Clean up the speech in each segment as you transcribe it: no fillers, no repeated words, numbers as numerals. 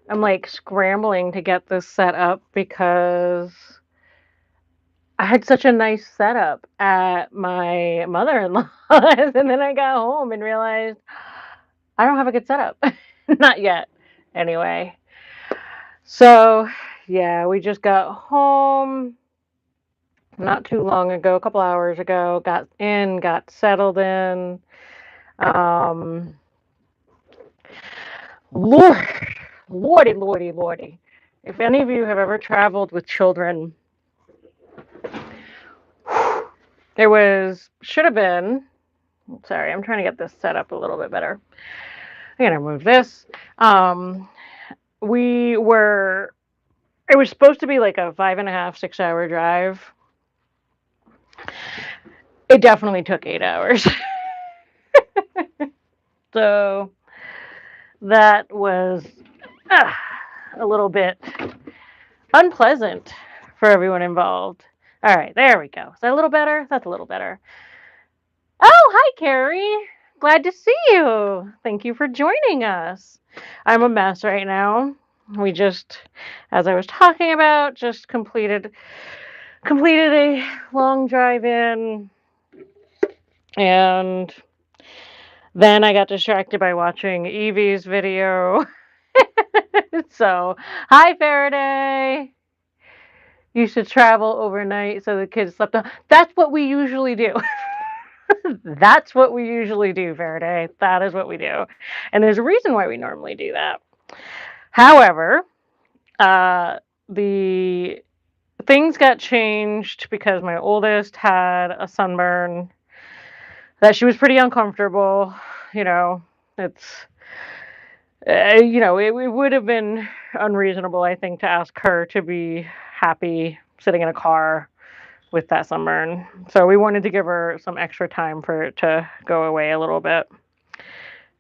I'm like scrambling to get this set up because I had such a nice setup at my mother-in-law's, and then I got home and realized I don't have a good setup. Not yet, anyway. So, yeah, we just got home not too long ago, a couple hours ago, got settled in. Um, Lord, lordy, lordy, lordy. If any of you have ever traveled with children, should have been, sorry, I'm trying to get this set up a little bit better. I'm going to move this. Um, we were, it was supposed to be like a 5.5, 6 hour drive. It definitely took 8 hours. So that was uh, a little bit unpleasant for everyone involved. All right, there we go. Is that a little better? That's a little better. Oh, hi, Carrie. Glad to see you. Thank you for joining us. I'm a mess right now. We just, as I was talking about, just completed a long drive in, and then I got distracted by watching Evie's video. So, hi, Faraday. You should travel overnight so the kids slept on. That's what we usually do. That's what we usually do, Faraday. That is what we do. And there's a reason why we normally do that. However, the things got changed because my oldest had a sunburn that she was pretty uncomfortable. You know, it's, it would have been unreasonable, I think, to ask her to be happy sitting in a car with that sunburn. So we wanted to give her some extra time for it to go away a little bit.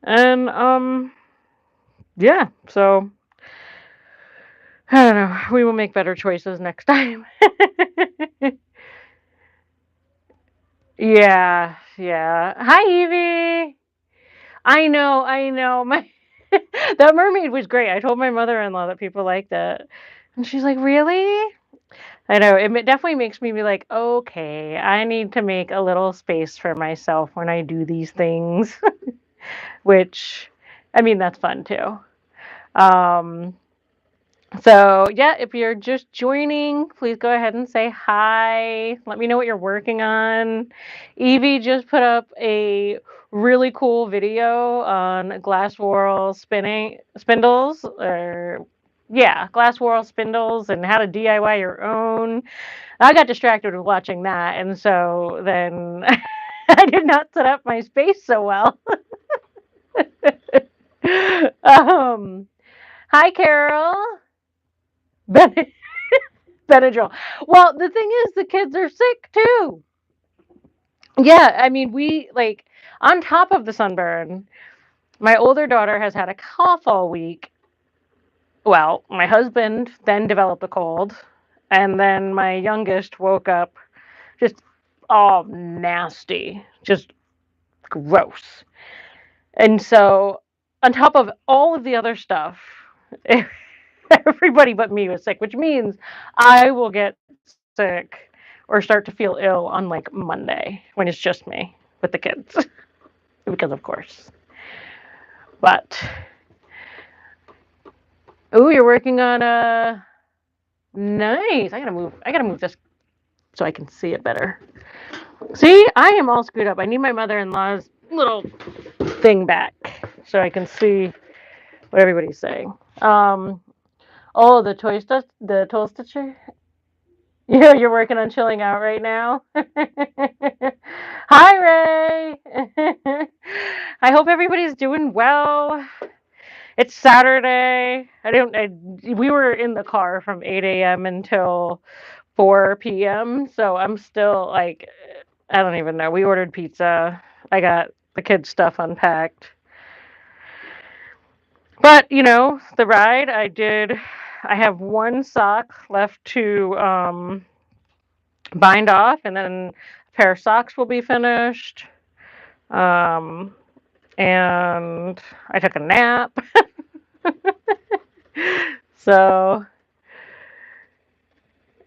And yeah, so I don't know. We will make better choices next time. Yeah, yeah. Hi, Evie. I know. My that mermaid was great. I told my mother-in-law that people liked it, and she's like, "Really?" I know. It definitely makes me be like, "Okay, I need to make a little space for myself when I do these things," which, I mean, that's fun too. Um, So, yeah, if you're just joining, please go ahead and say hi. Let me know what you're working on. Evie just put up a really cool video on glass whorl spindles, or yeah, glass whorl spindles and how to DIY your own. I got distracted with watching that, and so then I did not set up my space so well. um, Hi, Carol. Benadryl. Well, the thing is, the kids are sick too. Yeah, I mean, we like on top of the sunburn. My older daughter has had a cough all week. Well, my husband then developed a cold, and then my youngest woke up just all nasty, just gross. And so, on top of all of the other stuff, everybody but me was sick, which means I will get sick or start to feel ill on like Monday when it's just me with the kids, because of course. But oh, you're working on a nice. I gotta move this so I can see it better. See, I am all screwed up. I need my mother-in-law's little thing back so I can see what everybody's saying. Oh, the toy stitcher. You're working on chilling out right now. Hi, Ray. I hope everybody's doing well. It's Saturday. We were in the car from 8 a.m. until 4 p.m. So I'm still like, I don't even know. We ordered pizza. I got the kids' stuff unpacked. But, the ride I have one sock left to bind off, and then a pair of socks will be finished. And I took a nap. So,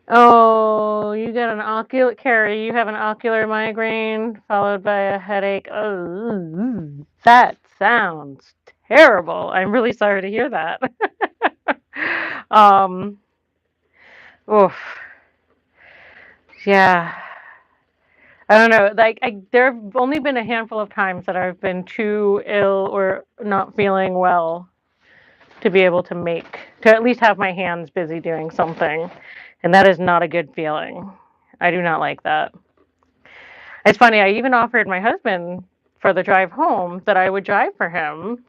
oh, you got an ocular, Carrie, you have an ocular migraine followed by a headache. Oh, that sounds terrible. I'm really sorry to hear that. um, oof, yeah. I don't know. Like, there have only been a handful of times that I've been too ill or not feeling well to be able to at least have my hands busy doing something. And that is not a good feeling. I do not like that. It's funny, I even offered my husband for the drive home that I would drive for him,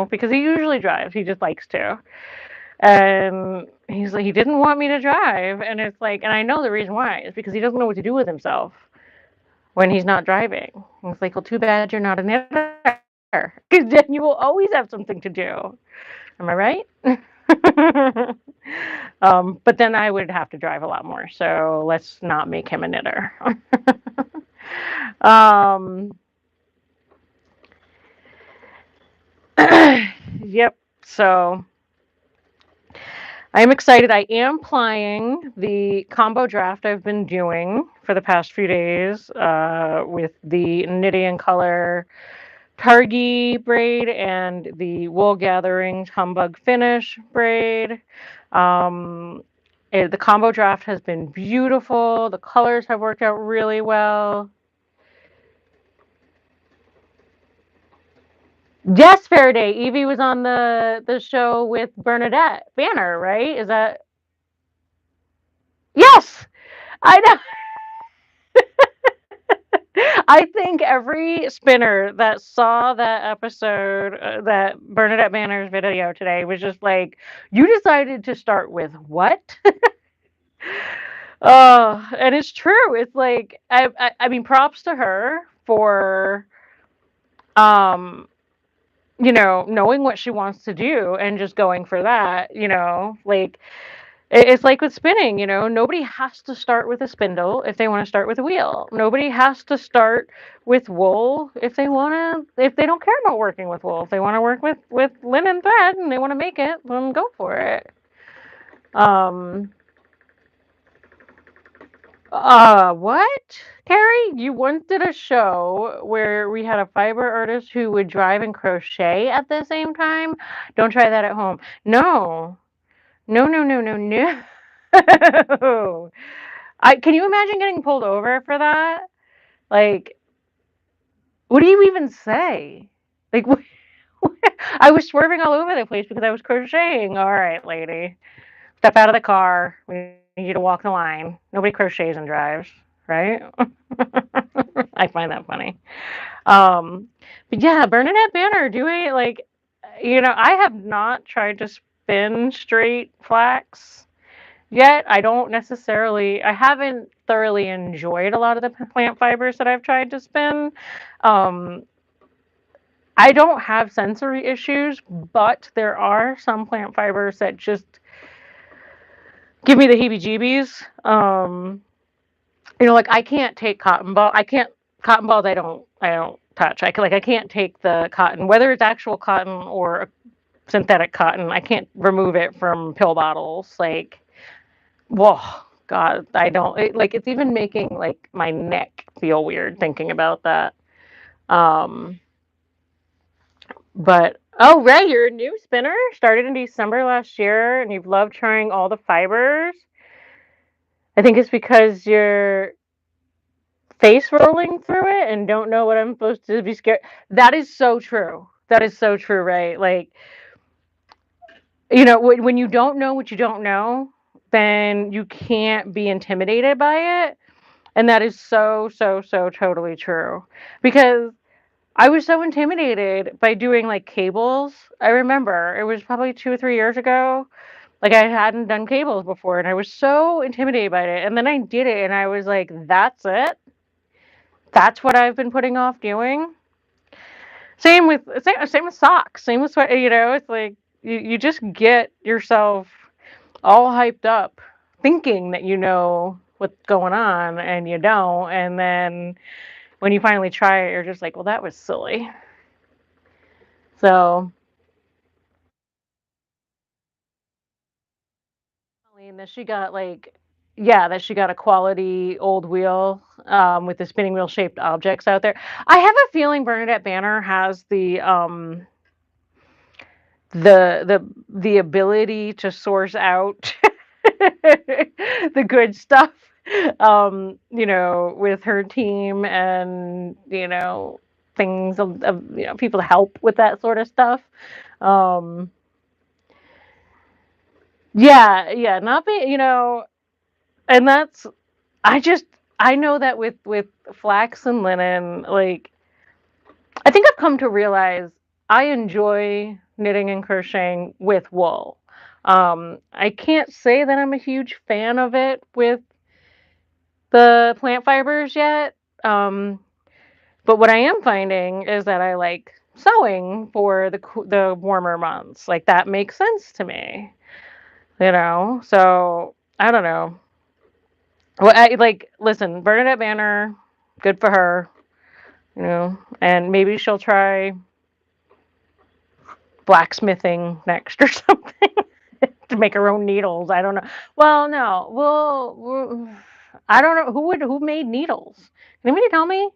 because he usually drives. He just likes to. And he's like, he didn't want me to drive. And it's like, and I know the reason why is because he doesn't know what to do with himself when he's not driving. And it's like, well, too bad you're not a knitter. Because then you will always have something to do. Am I right? But then I would have to drive a lot more. So let's not make him a knitter. um, yep. So I'm excited. I am plying the combo draft I've been doing for the past few days with the Nitty and Color Targi braid and the Wool Gatherings Humbug Finish braid. The combo draft has been beautiful. The colors have worked out really well. Yes, Faraday. Evie was on the show with Bernadette Banner, right? Is that yes? I know. I think every spinner that saw that episode, that Bernadette Banner's video today, was just like, "You decided to start with what?" Oh, and it's true. It's like I mean, props to her for um, knowing what she wants to do and just going for that. Like it's like with spinning. Nobody has to start with a spindle if they want to start with a wheel. Nobody has to start with wool if they don't care about working with wool. If they want to work with linen thread and they want to make it, then go for it. Um, what? Carrie, you once did a show where we had a fiber artist who would drive and crochet at the same time. Don't try that at home. No. No, no, no, no, no. Can you imagine getting pulled over for that? Like, what do you even say? Like, I was swerving all over the place because I was crocheting. All right, lady, step out of the car. We need you to walk the line. Nobody crochets and drives, right? I find that funny. Um, but yeah, Bernadette Banner doing like, I have not tried to spin straight flax yet. I haven't thoroughly enjoyed a lot of the plant fibers that I've tried to spin. Um, I don't have sensory issues, but there are some plant fibers that just give me the heebie-jeebies. Like I can't take cotton balls. I don't touch. I can't take the cotton, whether it's actual cotton or synthetic cotton. I can't remove it from pill bottles. Like, whoa, God, I don't it's even making like my neck feel weird thinking about that. Um, but oh, Ray, you're a new spinner. Started in December last year, and you've loved trying all the fibers. I think it's because you're face rolling through it and don't know what I'm supposed to be scared. That is so true. That is so true, right? Like, when you don't know what you don't know, then you can't be intimidated by it. And that is so, so, so totally true. Because I was so intimidated by doing like cables. I remember it was probably 2 or 3 years ago. Like I hadn't done cables before and I was so intimidated by it. And then I did it and I was like, that's it. That's what I've been putting off doing. Same with socks. Same with sweat. It's like you just get yourself all hyped up, thinking that you know what's going on, and you don't. And then when you finally try it, you're just like, well, that was silly. So And that she got like, yeah, that she got a quality old wheel with the spinning wheel shaped objects out there. I have a feeling Bernadette Banner has the ability to source out the good stuff, with her team and, things of people to help with that sort of stuff. Um, yeah, yeah, not be, and that's I just I know that with flax and linen, like I think I've come to realize I enjoy knitting and crocheting with wool. I can't say that I'm a huge fan of it with the plant fibers yet. Um, but what I am finding is that I like sewing for the warmer months. Like that makes sense to me, So I don't know. Well, I like listen, Bernadette Banner, good for her, and maybe she'll try blacksmithing next or something to make her own needles. I don't know. Well, no. I don't know who made needles. Can anybody tell me?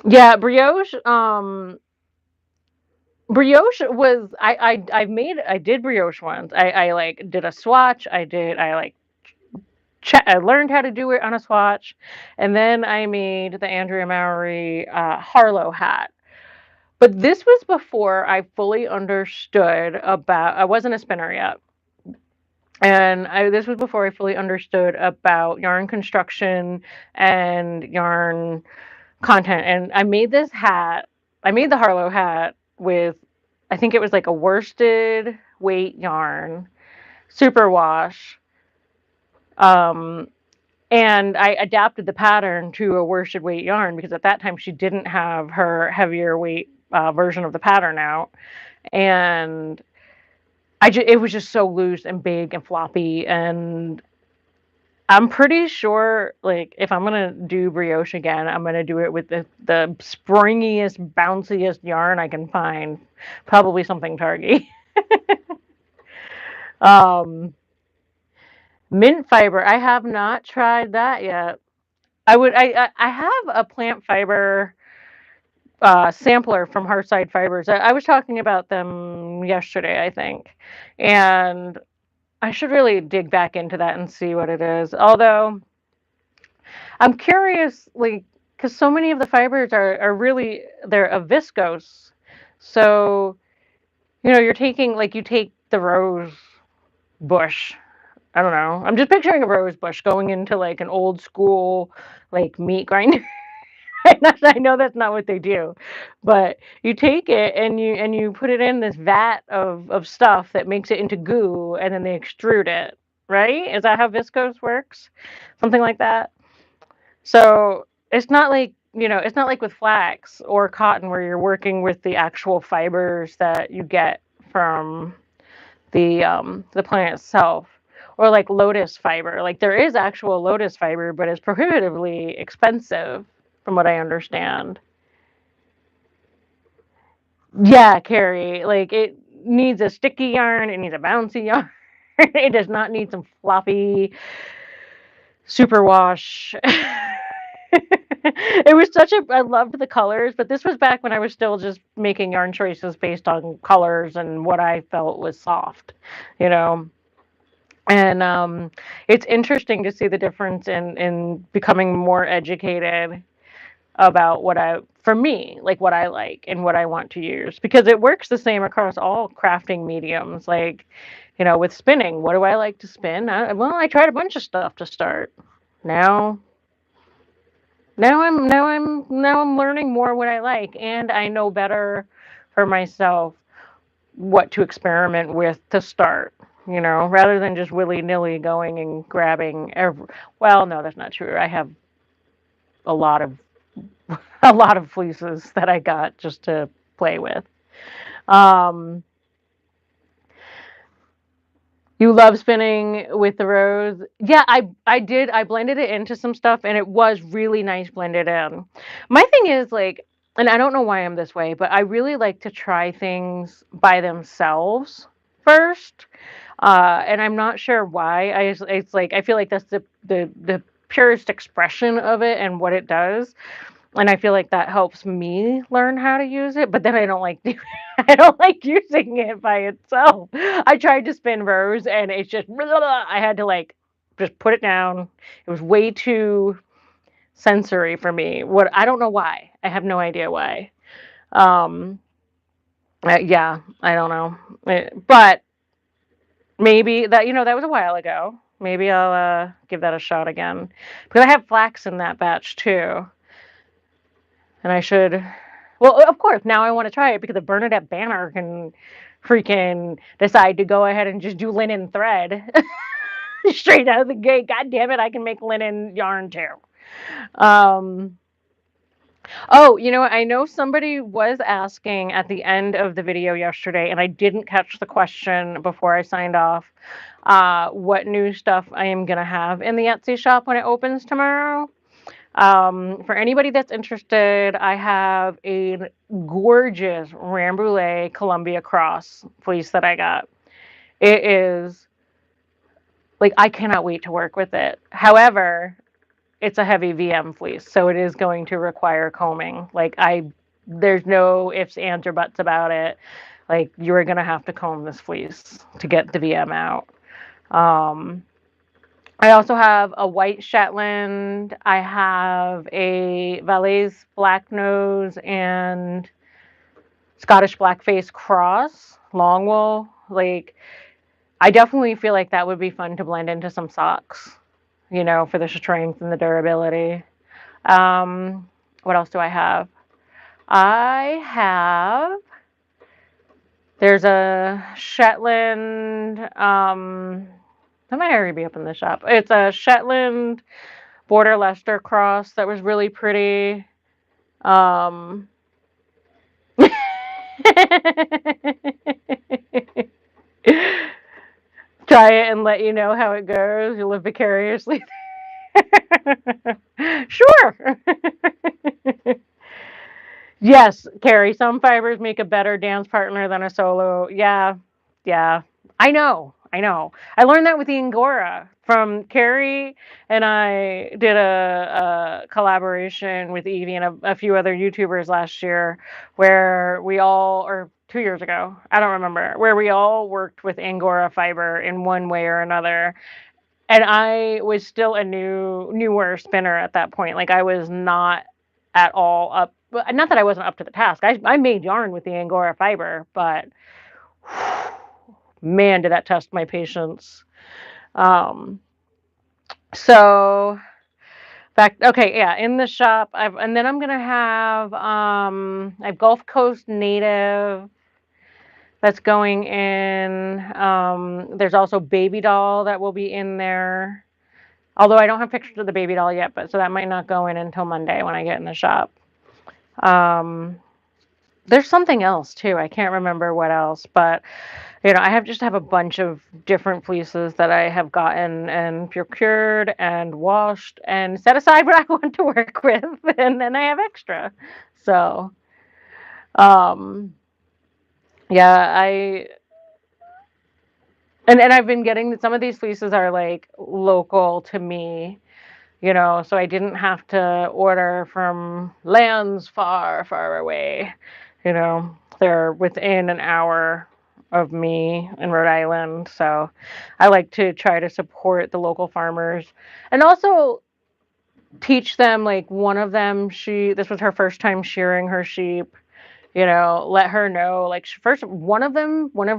Yeah, brioche was I did brioche once. I like did a swatch. I learned how to do it on a swatch, and then I made the Andrea Mowry Harlow hat. But this was before I fully understood about. I wasn't a spinner yet, and this was before I fully understood about yarn construction and yarn content. And I made this hat. I made the Harlow hat with, I think it was like a worsted weight yarn, superwash, um, and I adapted the pattern to a worsted weight yarn because at that time she didn't have her heavier weight version of the pattern out, and it was just so loose and big and floppy, and I'm pretty sure like if I'm gonna do brioche again, I'm gonna do it with the springiest, bounciest yarn I can find, probably something Targy. um, Mint fiber, I have not tried that yet. I have a plant fiber sampler from Hearthside Fibers. I was talking about them yesterday, I think, and I should really dig back into that and see what it is. Although I'm curious, like, because so many of the fibers are really they're a viscose, so you take the rose bush. I don't know. I'm just picturing a rose bush going into like an old school like meat grinder. I know that's not what they do, but you take it and you put it in this vat of stuff that makes it into goo, and then they extrude it. Right? Is that how viscose works? Something like that. So it's not like it's not like with flax or cotton where you're working with the actual fibers that you get from the plant itself, or like lotus fiber. Like there is actual lotus fiber, but it's prohibitively expensive, from what I understand. Yeah, Carrie. Like it needs a sticky yarn. It needs a bouncy yarn. It does not need some floppy superwash. It was such a I loved the colors, but this was back when I was still just making yarn choices based on colors and what I felt was soft, you know. And it's interesting to see the difference in becoming more educated about for me, like what I like and what I want to use, because it works the same across all crafting mediums. Like, with spinning, what do I like to spin? I tried a bunch of stuff to start. Now, now I'm learning more what I like, and I know better for myself what to experiment with to start. Rather than just willy nilly going and grabbing every. Well, no, that's not true. I have a lot of a lot of fleeces that I got just to play with. Um, you love spinning with the rose. Yeah, I did. I blended it into some stuff, and it was really nice blended in. My thing is like, and I don't know why I'm this way, but I really like to try things by themselves first. And I'm not sure why. It's like I feel like that's the purest expression of it and what it does. And I feel like that helps me learn how to use it, but then I don't like I don't like using it by itself. I tried to spin rows and it's just I had to like just put it down. It was way too sensory for me. What I don't know why. I have no idea why. Um yeah, I don't know. But maybe that that was a while ago. Maybe I'll give that a shot again. Because I have flax in that batch too. And I should, well, of course, now I want to try it because if Bernadette Banner can freaking decide to go ahead and just do linen thread straight out of the gate, God damn it, I can make linen yarn too. Um, oh, you know what? I know somebody was asking at the end of the video yesterday, and I didn't catch the question before I signed off, what new stuff I am going to have in the Etsy shop when it opens tomorrow. For anybody that's interested, I have a gorgeous Rambouillet Columbia Cross fleece that I got. It is like I cannot wait to work with it. However, it's a heavy VM fleece, so it is going to require combing. There's no ifs, ands, or buts about it. Like you're gonna have to comb this fleece to get the VM out. Um, I also have a white Shetland. I have a Valais black nose and Scottish blackface cross, long wool. Like, I definitely feel like that would be fun to blend into some socks, for the strength and the durability. Um, what else do I have? I have, there's a Shetland, that might already be up in the shop. It's a Shetland border Leicester cross that was really pretty. Um, try it and let you know how it goes. You'll live vicariously. Sure. Yes, Carrie, some fibers make a better dance partner than a solo. Yeah, yeah. I know. I know. I learned that with the Angora from Carrie, and I did a collaboration with Evie and a few other YouTubers last year where we all, or 2 years ago, I don't remember, where we all worked with Angora fiber in one way or another. And I was still a newer spinner at that point. Like I was not at all up. Not that I wasn't up to the task. I made yarn with the Angora fiber, but man, did that test my patience. Um, so back. Okay, yeah, in the shop. And then I'm gonna have I have Gulf Coast Native that's going in. There's also Baby Doll that will be in there. Although I don't have pictures of the baby doll yet, but so that might not go in until Monday when I get in the shop. Um, there's something else too. I can't remember what else, but I just have a bunch of different fleeces that I have gotten and procured and washed and set aside what I want to work with, and then I have extra. So, um, yeah, and I've been getting some of these fleeces are like local to me. So I didn't have to order from lands far, far away. They're within an hour of me in Rhode Island. So I like to try to support the local farmers and also teach them. Like one of them, this was her first time shearing her sheep. Let her know, like, first, one of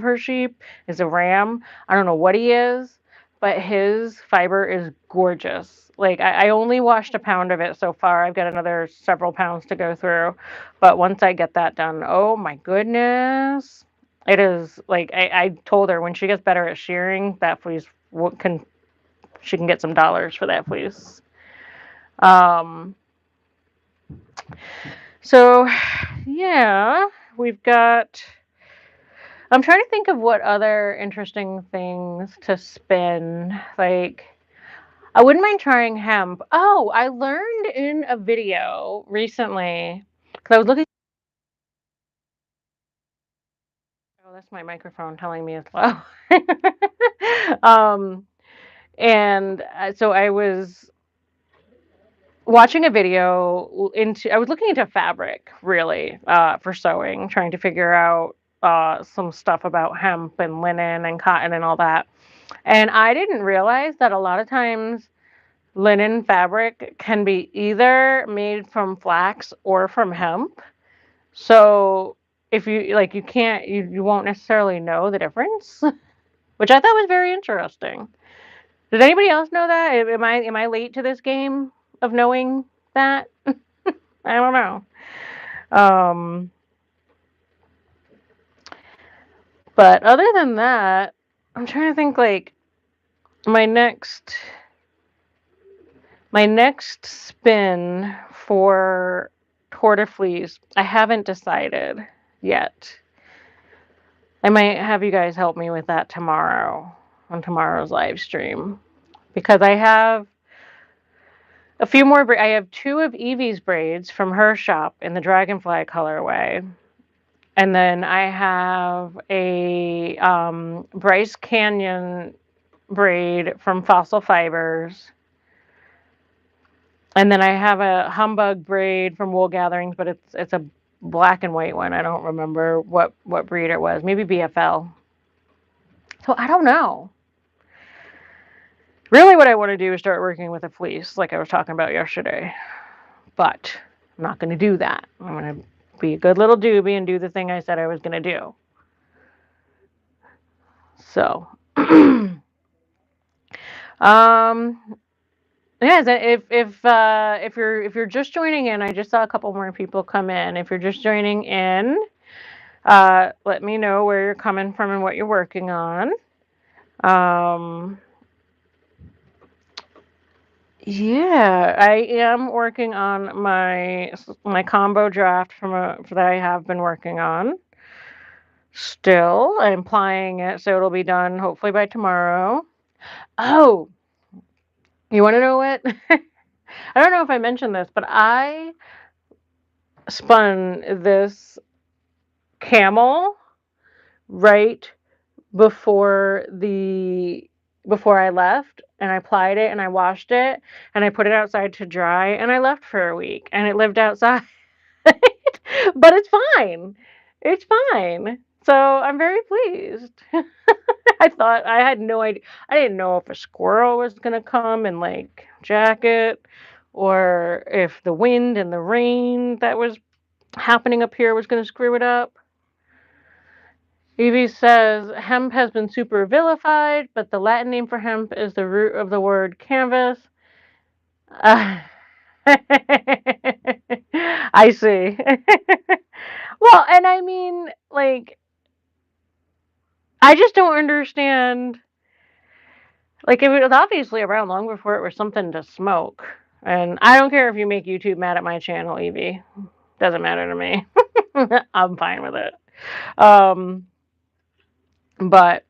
her sheep is a ram. I don't know what he is, but his fiber is gorgeous. Like, I only washed a pound of it so far. I've got another several pounds to go through. But once I get that done, oh my goodness. It is like, I told her when she gets better at shearing, that fleece she can get some dollars for that fleece. So, yeah, we've got. I'm trying to think of what other interesting things to spin. Like, I wouldn't mind trying hemp. Oh, I learned in a video recently because I was looking. Oh, that's my microphone telling me it's low. um, and so I was watching a video into I was looking into fabric really for sewing, trying to figure out some stuff about hemp and linen and cotton and all that. And I didn't realize that a lot of times linen fabric can be either made from flax or from hemp. So if you like, you won't necessarily know the difference, which I thought was very interesting. Did anybody else know that? Am I late to this game of knowing that? I don't know. Um, but other than that, I'm trying to think like my next my next spin for Tour de Fleece. I haven't decided yet. I might have you guys help me with that tomorrow on tomorrow's live stream because I have a few more. I have two of Evie's braids from her shop in the Dragonfly colorway. And then I have a Bryce Canyon braid from Fossil Fibers. And then I have a Humbug braid from Wool Gatherings, but it's a black and white one. I don't remember what breed it was. Maybe BFL. So I don't know. Really what I want to do is start working with a fleece like I was talking about yesterday. But I'm not going to do that. I'm going to be a good little doobie and do the thing I said I was going to do. So, yeah, if you're just joining in, I just saw a couple more people come in. If you're just joining in, let me know where you're coming from and what you're working on. Yeah, I am working on my combo draft that I have been working on. Still, I'm applying it, so it'll be done hopefully by tomorrow. Oh, you want to know what? I don't know if I mentioned this, but I spun this camel right before I left, and I applied it and I washed it and I put it outside to dry and I left for a week and it lived outside. But it's fine. It's fine. So I'm very pleased. I thought I had no idea. I didn't know if a squirrel was gonna come and like jack it, or if the wind and the rain that was happening up here was gonna screw it up. Evie says hemp has been super vilified, but the Latin name for hemp is the root of the word canvas. Uh, I see. Well, and I mean, like, I just don't understand. Like, it was obviously around long before it was something to smoke. And I don't care if you make YouTube mad at my channel, Evie. Doesn't matter to me. I'm fine with it. But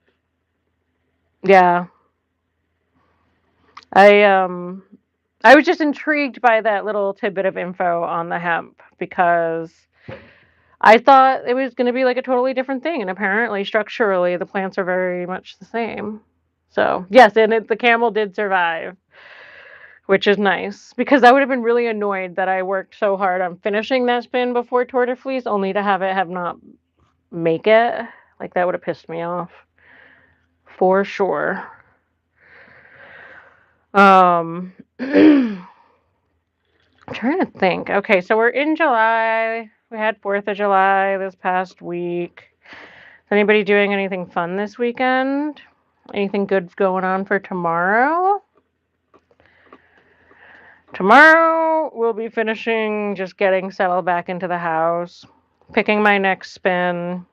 yeah, I was just intrigued by that little tidbit of info on the hemp because I thought it was going to be like a totally different thing, and apparently structurally the plants are very much the same. So yes, and the camel did survive, which is nice because I would have been really annoyed that I worked so hard on finishing that spin before Tour de Fleece, only to have it have not make it. Like that would have pissed me off for sure. I'm trying to think. Okay, so we're in July. We had 4th of July this past week. Is anybody doing anything fun this weekend? Anything good going on for tomorrow? Tomorrow we'll be finishing just getting settled back into the house, picking my next spin,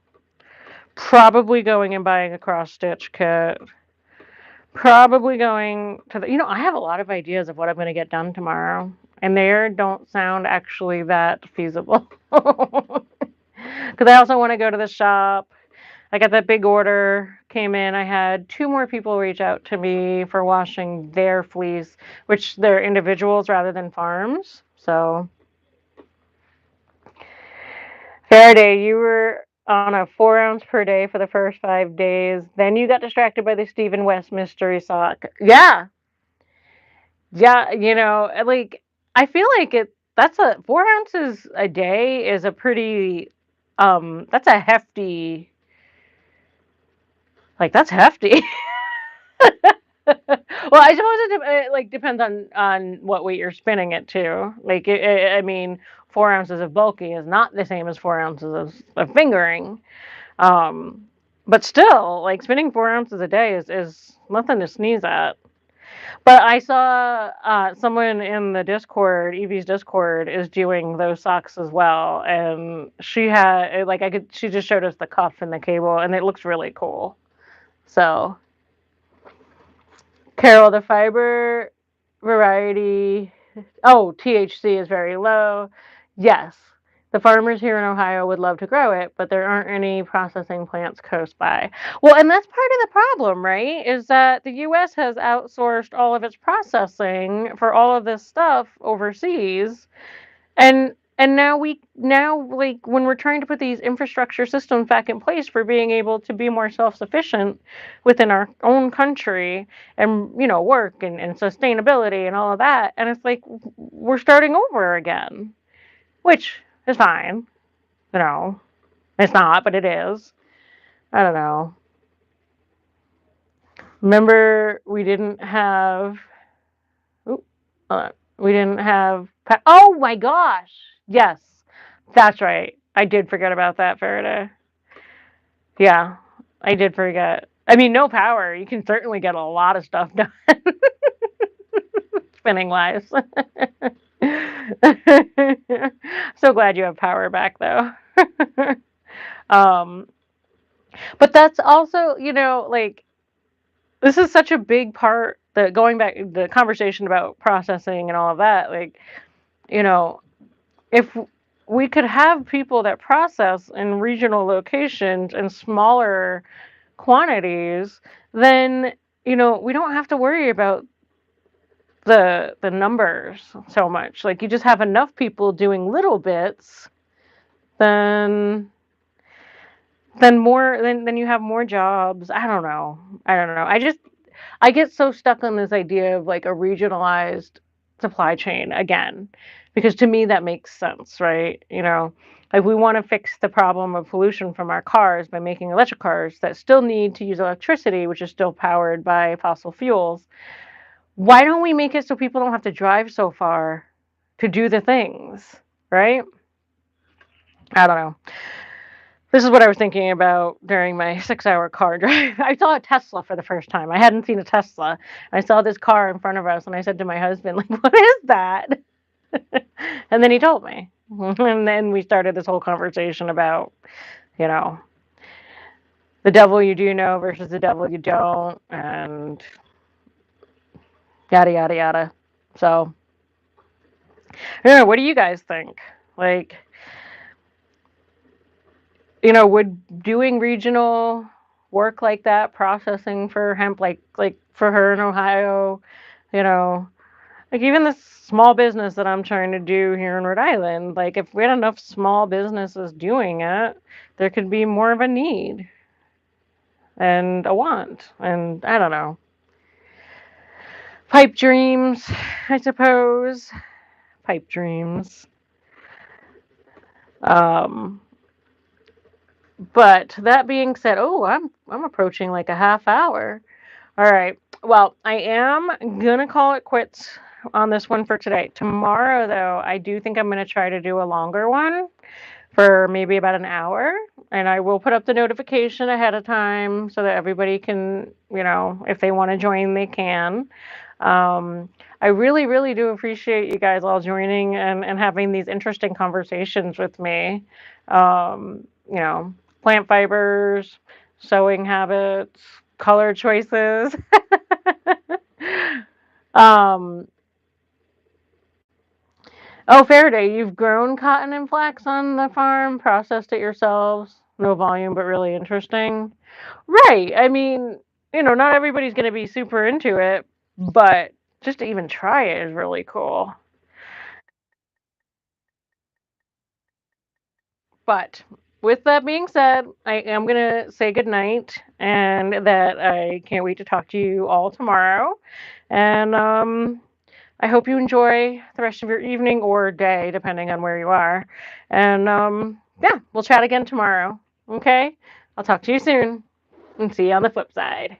probably going and buying a cross stitch kit, probably going to I have a lot of ideas of what I'm going to get done tomorrow, and they don't sound actually that feasible. Because I also want to go to the shop. I got that big order came in. I had 2 more people reach out to me for washing their fleece, which they're individuals rather than farms. So Faraday, you were on a 4 ounce per day for the first 5 days. Then you got distracted by the Stephen West mystery sock. Yeah, yeah, like I feel like that's a 4 ounces a day is a pretty that's a hefty that's hefty. Well, I suppose it like depends on what weight you're spinning it to. Like I mean, 4 ounces of bulky is not the same as 4 ounces of fingering. Um, but still, like spinning 4 ounces a day is nothing to sneeze at. But I saw someone in the Discord, Evie's Discord, is doing those socks as well, and she had like I could. She just showed us the cuff and the cable, and it looks really cool. So, Carol, the fiber variety. Oh, THC is very low. Yes. The farmers here in Ohio would love to grow it, but there aren't any processing plants close by. Well, and that's part of the problem, right? Is that the US has outsourced all of its processing for all of this stuff overseas. And now like when we're trying to put these infrastructure systems back in place for being able to be more self-sufficient within our own country and work and sustainability and all of that, and it's like we're starting over again, which is fine. you know it's not, but it is. I don't know. Remember we didn't have Oop, we didn't have. Oh my gosh! Yes, that's right. I did forget about that, Faraday. Yeah, I did forget. I mean, no power. You can certainly get a lot of stuff done, spinning wise. So glad you have power back, though. um, but that's also, like this is such a big part that going back the conversation about processing and all of that, like you know if we could have people that process in regional locations in smaller quantities, then we don't have to worry about the numbers so much. Like you just have enough people doing little bits, then then you have more jobs. I don't know. I get so stuck on this idea of like a regionalized supply chain again, because to me that makes sense, right? Like we want to fix the problem of pollution from our cars by making electric cars that still need to use electricity, which is still powered by fossil fuels. Why don't we make it so people don't have to drive so far to do the things, right? I don't know. This is what I was thinking about during my 6-hour car drive. I saw a Tesla for the first time. I hadn't seen a Tesla. I saw this car in front of us, and I said to my husband, like, what is that? And then he told me. And then we started this whole conversation about, you know, the devil you do know versus the devil you don't, and yada, yada, yada. So, yeah, what do you guys think? Like, would doing regional work like that, processing for hemp, like for her in Ohio, you know, like even this small business that I'm trying to do here in Rhode Island, like if we had enough small businesses doing it, there could be more of a need and a want, and I don't know. Pipe dreams, I suppose. Pipe dreams. Um, but that being said, oh, I'm approaching like a half hour. All right. Well, I am gonna call it quits on this one for today. Tomorrow, though, I do think I'm gonna try to do a longer one for maybe about an hour, and I will put up the notification ahead of time so that everybody can, if they want to join, they can. Um, I really, really do appreciate you guys all joining and having these interesting conversations with me. Um, you know, plant fibers, sewing habits, color choices. um, oh, Faraday, you've grown cotton and flax on the farm, processed it yourselves. No volume, but really interesting. Right. I mean, not everybody's going to be super into it, but just to even try it is really cool. But with that being said, I am going to say goodnight and that I can't wait to talk to you all tomorrow. And I hope you enjoy the rest of your evening or day, depending on where you are. And yeah, we'll chat again tomorrow. Okay? I'll talk to you soon and see you on the flip side.